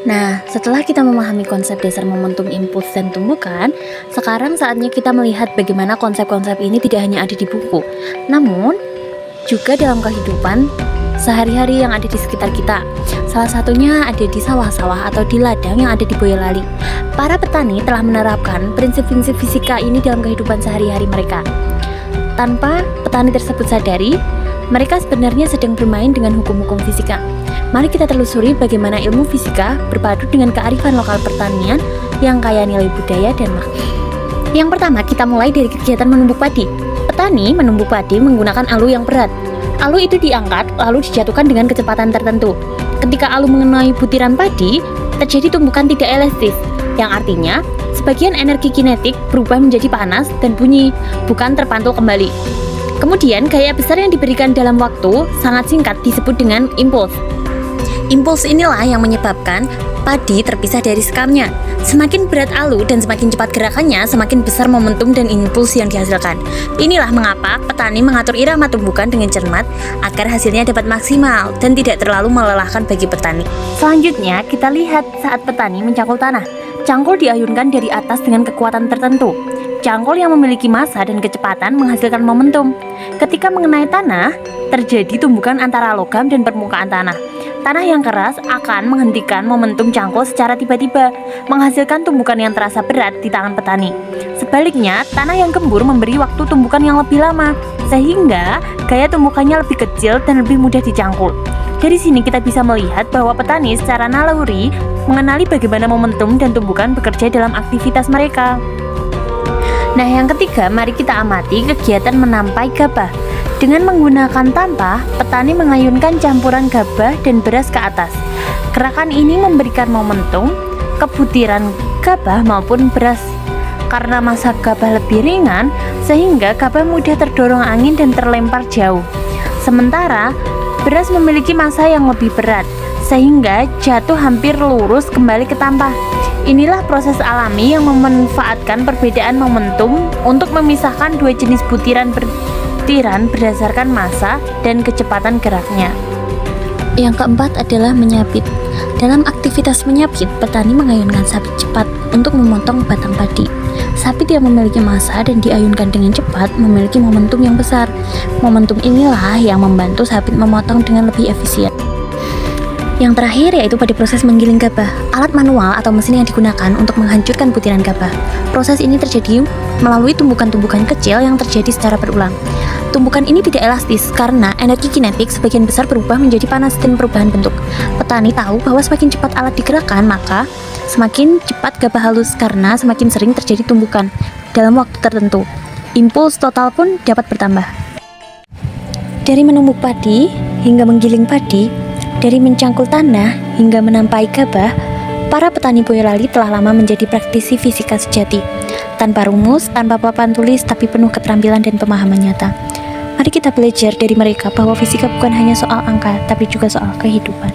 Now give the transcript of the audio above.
Nah, setelah kita memahami konsep dasar momentum, impuls, dan tumbukan, sekarang saatnya kita melihat bagaimana konsep-konsep ini tidak hanya ada di buku, namun juga dalam kehidupan sehari-hari yang ada di sekitar kita. Salah satunya ada di sawah-sawah atau di ladang yang ada di Boyolali. Para petani telah menerapkan prinsip-prinsip fisika ini dalam kehidupan sehari-hari mereka. Tanpa petani tersebut sadari, mereka sebenarnya sedang bermain dengan hukum-hukum fisika. Mari kita telusuri bagaimana ilmu fisika berpadu dengan kearifan lokal pertanian yang kaya nilai budaya dan makna. Yang pertama, kita mulai dari kegiatan menumbuk padi. Petani menumbuk padi menggunakan alu yang berat. Alu itu diangkat lalu dijatuhkan dengan kecepatan tertentu. Ketika alu mengenai butiran padi, terjadi tumbukan tidak elastis, yang artinya sebagian energi kinetik berubah menjadi panas dan bunyi, bukan terpantul kembali. Kemudian, gaya besar yang diberikan dalam waktu sangat singkat disebut dengan impuls. Impuls inilah yang menyebabkan padi terpisah dari sekamnya. Semakin berat alu dan semakin cepat gerakannya, semakin besar momentum dan impuls yang dihasilkan. Inilah mengapa petani mengatur irama tumbukan dengan cermat agar hasilnya dapat maksimal dan tidak terlalu melelahkan bagi petani. Selanjutnya, kita lihat saat petani mencangkul tanah. Cangkul diayunkan dari atas dengan kekuatan tertentu. Cangkul yang memiliki massa dan kecepatan menghasilkan momentum. Ketika mengenai tanah, terjadi tumbukan antara logam dan permukaan tanah. Tanah yang keras akan menghentikan momentum cangkul secara tiba-tiba, menghasilkan tumbukan yang terasa berat di tangan petani. Sebaliknya, tanah yang gembur memberi waktu tumbukan yang lebih lama, sehingga gaya tumbukannya lebih kecil dan lebih mudah dicangkul. Dari sini kita bisa melihat bahwa petani secara naluri mengenali bagaimana momentum dan tumbukan bekerja dalam aktivitas mereka. Nah, yang ketiga, mari kita amati kegiatan menampai gabah. Dengan menggunakan tampah, petani mengayunkan campuran gabah dan beras ke atas. Gerakan ini memberikan momentum ke butiran gabah maupun beras. Karena massa gabah lebih ringan, sehingga gabah mudah terdorong angin dan terlempar jauh. Sementara, beras memiliki massa yang lebih berat, sehingga jatuh hampir lurus kembali ke tampah. Inilah proses alami yang memanfaatkan perbedaan momentum untuk memisahkan dua jenis butiran berdasarkan massa dan kecepatan geraknya. Yang keempat adalah menyabit. Dalam aktivitas menyabit, petani mengayunkan sabit cepat untuk memotong batang padi. Sabit yang memiliki massa dan diayunkan dengan cepat memiliki momentum yang besar. Momentum inilah yang membantu sabit memotong dengan lebih efisien. Yang terakhir yaitu pada proses menggiling gabah. Alat manual atau mesin yang digunakan untuk menghancurkan butiran gabah. Proses ini terjadi melalui tumbukan-tumbukan kecil yang terjadi secara berulang. Tumbukan ini tidak elastis karena energi kinetik sebagian besar berubah menjadi panas dan perubahan bentuk. Petani tahu bahwa semakin cepat alat digerakkan, maka semakin cepat gabah halus karena semakin sering terjadi tumbukan dalam waktu tertentu. Impuls total pun dapat bertambah. Dari menumbuk padi hingga menggiling padi, dari mencangkul tanah hingga menampai gabah, para petani Boyolali telah lama menjadi praktisi fisika sejati. Tanpa rumus, tanpa papan tulis, tapi penuh keterampilan dan pemahaman nyata. Mari kita belajar dari mereka bahwa fisika bukan hanya soal angka, tapi juga soal kehidupan.